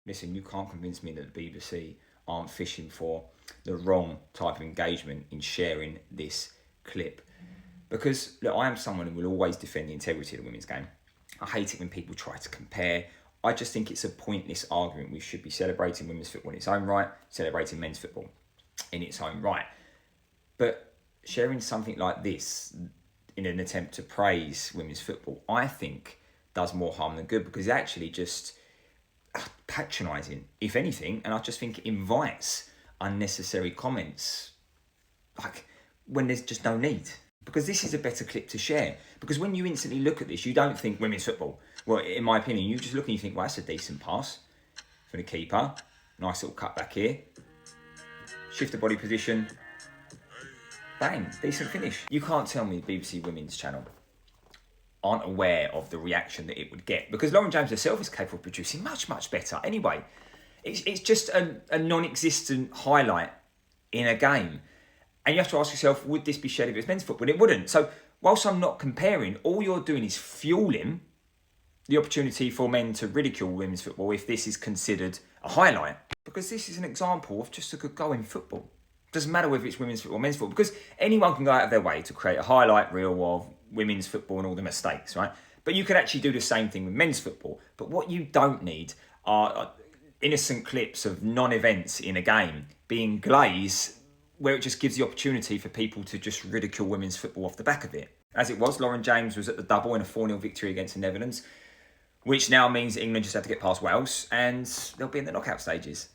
Listen, you can't convince me that the BBC aren't fishing for the wrong type of engagement in sharing this clip. Because, look, I am someone who will always defend the integrity of the women's game. I hate it when people try to compare. I just think it's a pointless argument. We should be celebrating women's football in its own right, celebrating men's football in its own right. But sharing something like this in an attempt to praise women's football, I think does more harm than good, because it actually just patronising, if anything, and I just think it invites unnecessary comments, like when there's just no need. Because this is a better clip to share. Because when you instantly look at this, you don't think women's football. Well, in my opinion, you just look and you think, well, that's a decent pass for the keeper. Nice little cut back here. Shift the body position. Bang, decent finish. You can't tell me the BBC Women's Channel aren't aware of the reaction that it would get, because Lauren James herself is capable of producing much, much better. Anyway, it's just a non-existent highlight in a game. And you have to ask yourself, would this be shared if it was men's football? It wouldn't. So whilst I'm not comparing, all you're doing is fueling the opportunity for men to ridicule women's football if this is considered a highlight. Because this is an example of just a good goal in football. Doesn't matter whether it's women's football or men's football, because anyone can go out of their way to create a highlight reel of women's football and all the mistakes, right? But you could actually do the same thing with men's football. But what you don't need are innocent clips of non-events in a game being glazed, where it just gives the opportunity for people to just ridicule women's football off the back of it. As it was, Lauren James was at the double in a 4-0 victory against the Netherlands, which now means England just have to get past Wales and they'll be in the knockout stages.